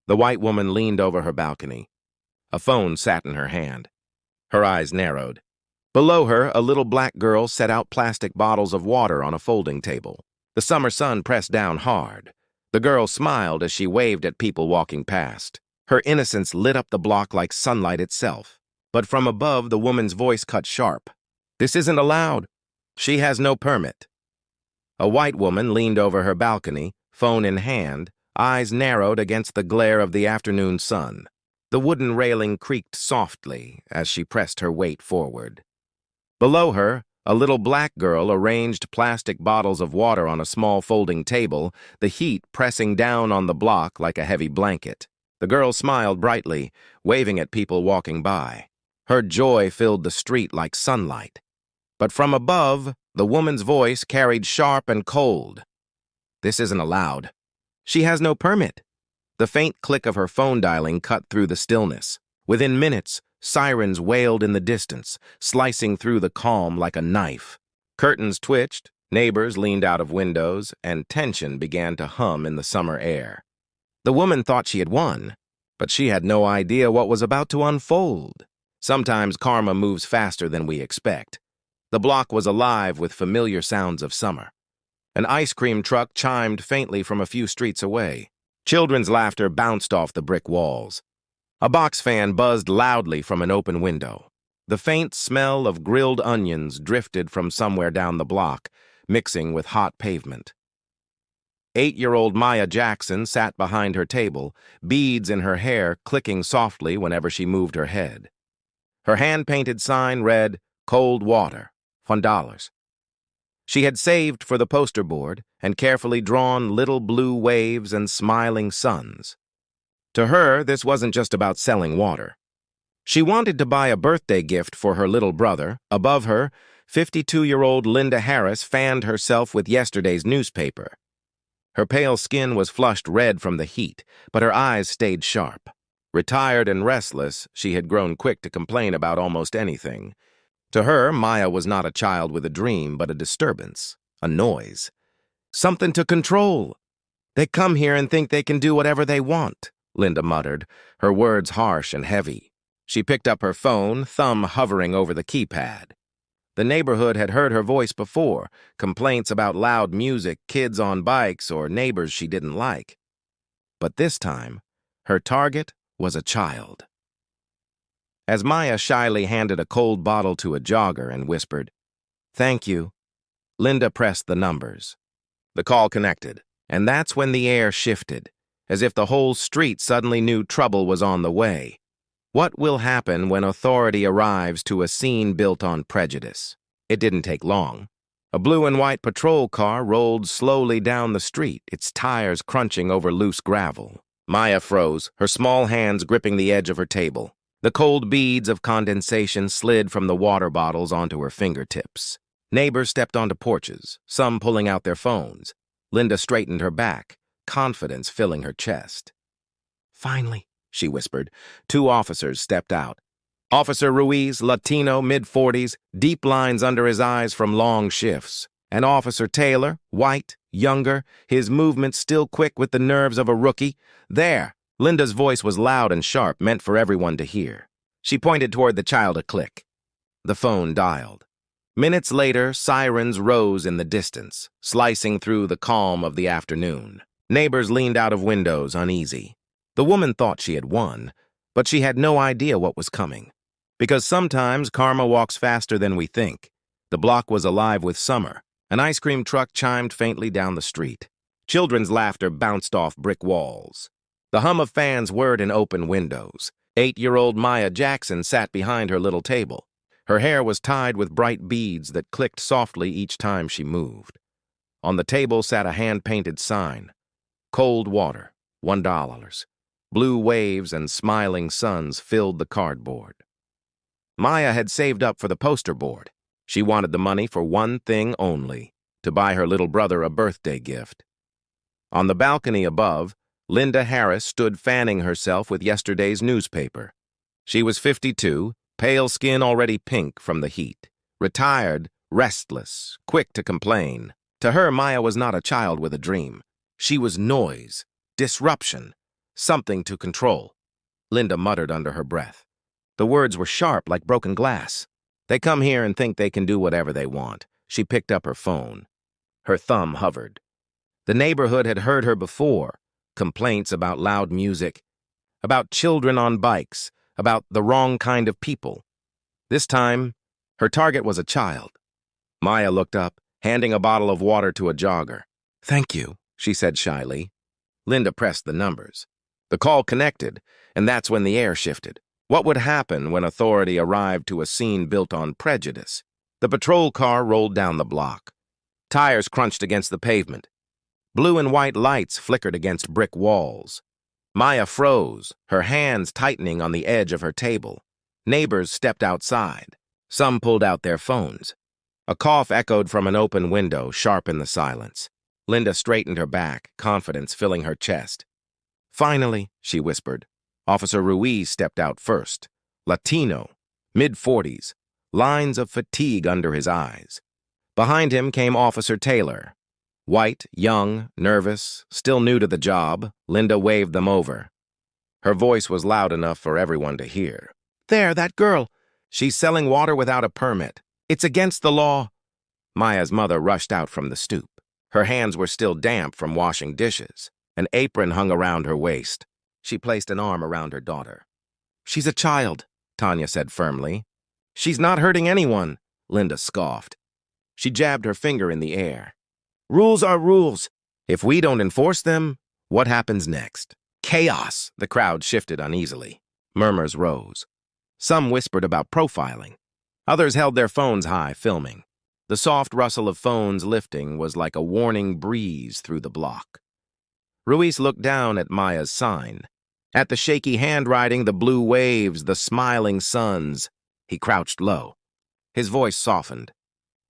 The white woman leaned over her balcony. A phone sat in her hand. Her eyes narrowed. Below her, a little black girl set out plastic bottles of water on a folding table. The summer sun pressed down hard. The girl smiled as she waved at people walking past. Her innocence lit up the block like sunlight itself. But from above, the woman's voice cut sharp. "This isn't allowed. She has no permit." A white woman leaned over her balcony, phone in hand, eyes narrowed against the glare of the afternoon sun. The wooden railing creaked softly as she pressed her weight forward. Below her, a little black girl arranged plastic bottles of water on a small folding table, the heat pressing down on the block like a heavy blanket. The girl smiled brightly, waving at people walking by. Her joy filled the street like sunlight. But from above, the woman's voice carried sharp and cold. "This isn't allowed. She has no permit." The faint click of her phone dialing cut through the stillness. Within minutes, sirens wailed in the distance, slicing through the calm like a knife. Curtains twitched, neighbors leaned out of windows, and tension began to hum in the summer air. The woman thought she had won, but she had no idea what was about to unfold. Sometimes karma moves faster than we expect. The block was alive with familiar sounds of summer. An ice cream truck chimed faintly from a few streets away. Children's laughter bounced off the brick walls. A box fan buzzed loudly from an open window. The faint smell of grilled onions drifted from somewhere down the block, mixing with hot pavement. 8-year-old Maya Jackson sat behind her table, beads in her hair clicking softly whenever she moved her head. Her hand-painted sign read, "Cold water, $1." She had saved for the poster board and carefully drawn little blue waves and smiling suns. To her, this wasn't just about selling water. She wanted to buy a birthday gift for her little brother. Above her, 52-year-old Linda Harris fanned herself with yesterday's newspaper. Her pale skin was flushed red from the heat, but her eyes stayed sharp. Retired and restless, she had grown quick to complain about almost anything. To her, Maya was not a child with a dream, but a disturbance, a noise. Something to control. "They come here and think they can do whatever they want," Linda muttered, her words harsh and heavy. She picked up her phone, thumb hovering over the keypad. The neighborhood had heard her voice before, complaints about loud music, kids on bikes, or neighbors she didn't like. But this time, her target was a child. As Maya shyly handed a cold bottle to a jogger and whispered, "Thank you," Linda pressed the numbers. The call connected, and that's when the air shifted, as if the whole street suddenly knew trouble was on the way. What will happen when authority arrives to a scene built on prejudice? It didn't take long. A blue and white patrol car rolled slowly down the street, its tires crunching over loose gravel. Maya froze, her small hands gripping the edge of her table. The cold beads of condensation slid from the water bottles onto her fingertips. Neighbors stepped onto porches, some pulling out their phones. Linda straightened her back, confidence filling her chest. "Finally," she whispered. 2 officers stepped out. Officer Ruiz, Latino, mid-40s, deep lines under his eyes from long shifts. And Officer Taylor, white, younger, his movements still quick with the nerves of a rookie. "There!" Linda's voice was loud and sharp, meant for everyone to hear. She pointed toward the child a click. The phone dialed. Minutes later, sirens rose in the distance, slicing through the calm of the afternoon. Neighbors leaned out of windows, uneasy. The woman thought she had won, but she had no idea what was coming. Because sometimes karma walks faster than we think. The block was alive with summer. An ice cream truck chimed faintly down the street. Children's laughter bounced off brick walls. The hum of fans whirred in open windows. 8-year-old Maya Jackson sat behind her little table. Her hair was tied with bright beads that clicked softly each time she moved. On the table sat a hand-painted sign. "Cold water, $1." Blue waves and smiling suns filled the cardboard. Maya had saved up for the poster board. She wanted the money for one thing only, to buy her little brother a birthday gift. On the balcony above, Linda Harris stood fanning herself with yesterday's newspaper. She was 52, pale skin already pink from the heat, retired, restless, quick to complain. To her, Maya was not a child with a dream. She was noise, disruption, Something to control, Linda muttered under her breath. The words were sharp like broken glass. They come here and think they can do whatever they want. She picked up her phone. Her thumb hovered. The neighborhood had heard her before. Complaints about loud music, about children on bikes, about the wrong kind of people. This time, her target was a child. Maya looked up, handing a bottle of water to a jogger. "Thank you," she said shyly. Linda pressed the numbers. The call connected, and that's when the air shifted. What would happen when authority arrived to a scene built on prejudice? The patrol car rolled down the block. Tires crunched against the pavement. Blue and white lights flickered against brick walls. Maya froze, her hands tightening on the edge of her table. Neighbors stepped outside. Some pulled out their phones. A cough echoed from an open window, sharp in the silence. Linda straightened her back, confidence filling her chest. "Finally," she whispered. Officer Ruiz stepped out first. Latino, mid-40s, lines of fatigue under his eyes. Behind him came Officer Taylor. White, young, nervous, still new to the job, Linda waved them over. Her voice was loud enough for everyone to hear. "There, that girl. She's selling water without a permit. It's against the law." Maya's mother rushed out from the stoop. Her hands were still damp from washing dishes. An apron hung around her waist. She placed an arm around her daughter. "She's a child," Tanya said firmly. "She's not hurting anyone," Linda scoffed. She jabbed her finger in the air. "Rules are rules. If we don't enforce them, what happens next?" "Chaos." The crowd shifted uneasily. Murmurs rose. Some whispered about profiling. Others held their phones high, filming. The soft rustle of phones lifting was like a warning breeze through the block. Ruiz looked down at Maya's sign. At the shaky handwriting, the blue waves, the smiling suns. He crouched low. His voice softened.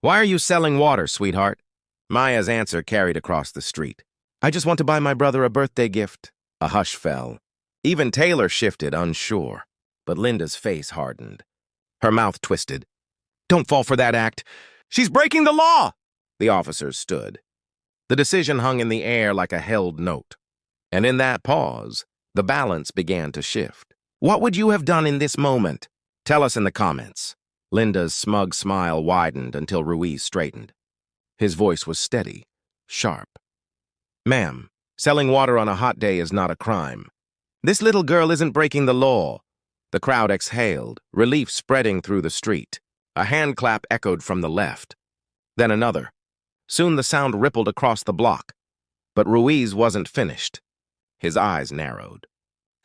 "Why are you selling water, sweetheart?" Maya's answer carried across the street. "I just want to buy my brother a birthday gift." A hush fell. Even Taylor shifted, unsure. But Linda's face hardened. Her mouth twisted. "Don't fall for that act. She's breaking the law!" The officers stood. The decision hung in the air like a held note. And in that pause, the balance began to shift. "What would you have done in this moment? Tell us in the comments." Linda's smug smile widened until Ruiz straightened. His voice was steady, sharp. "Ma'am, selling water on a hot day is not a crime. This little girl isn't breaking the law." The crowd exhaled, relief spreading through the street. A hand clap echoed from the left. Then another. Soon the sound rippled across the block. But Ruiz wasn't finished. His eyes narrowed.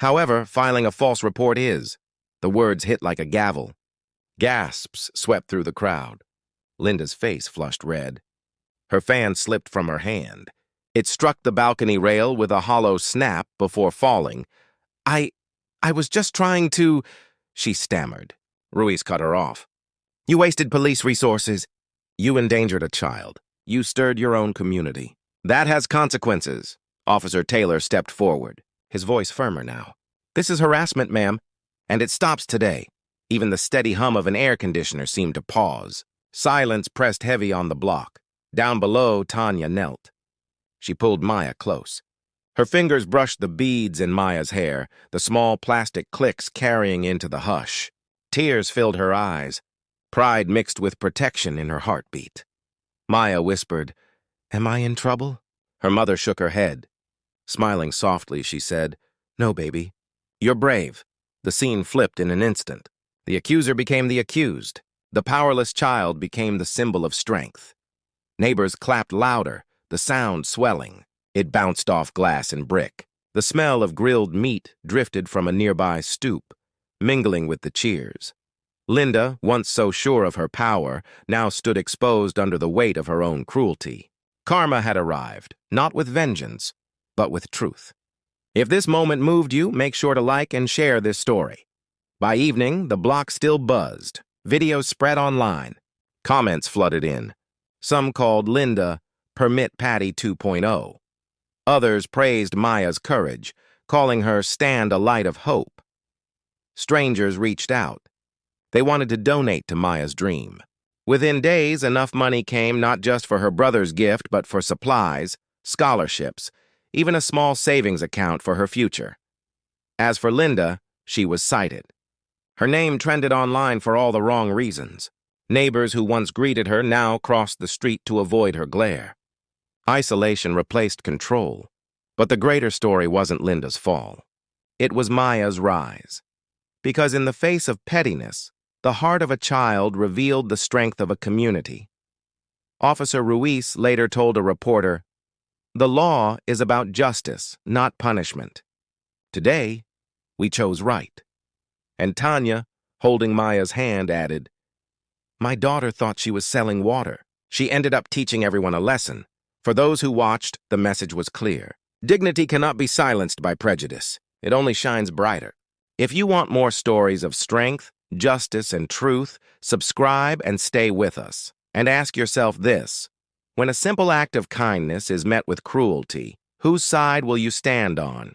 "However, filing a false report is." The words hit like a gavel. Gasps swept through the crowd. Linda's face flushed red. Her fan slipped from her hand. It struck the balcony rail with a hollow snap before falling. I was just trying to," she stammered. Ruiz cut her off. "You wasted police resources. You endangered a child. You stirred your own community. That has consequences." Officer Taylor stepped forward, his voice firmer now. "This is harassment, ma'am, and it stops today." Even the steady hum of an air conditioner seemed to pause. Silence pressed heavy on the block. Down below, Tanya knelt. She pulled Maya close. Her fingers brushed the beads in Maya's hair, the small plastic clicks carrying into the hush. Tears filled her eyes, pride mixed with protection in her heartbeat. Maya whispered, "Am I in trouble?" Her mother shook her head. Smiling softly, she said, "No, baby. You're brave." The scene flipped in an instant. The accuser became the accused. The powerless child became the symbol of strength. Neighbors clapped louder, the sound swelling. It bounced off glass and brick. The smell of grilled meat drifted from a nearby stoop, mingling with the cheers. Linda, once so sure of her power, now stood exposed under the weight of her own cruelty. Karma had arrived, not with vengeance, but with truth. If this moment moved you, make sure to like and share this story. By evening, the block still buzzed. Videos spread online. Comments flooded in. Some called Linda Permit Patty 2.0. Others praised Maya's courage, calling her Stand a Light of Hope. Strangers reached out. They wanted to donate to Maya's dream. Within days, enough money came not just for her brother's gift, but for supplies, scholarships, even a small savings account for her future. As for Linda, she was cited. Her name trended online for all the wrong reasons. Neighbors who once greeted her now crossed the street to avoid her glare. Isolation replaced control. But the greater story wasn't Linda's fall. It was Maya's rise. Because in the face of pettiness, the heart of a child revealed the strength of a community. Officer Ruiz later told a reporter, "The law is about justice, not punishment. Today, we chose right." And Tanya, holding Maya's hand, added, "My daughter thought she was selling water. She ended up teaching everyone a lesson." For those who watched, the message was clear. Dignity cannot be silenced by prejudice. It only shines brighter. If you want more stories of strength, justice, and truth, subscribe and stay with us. And ask yourself this: when a simple act of kindness is met with cruelty, whose side will you stand on?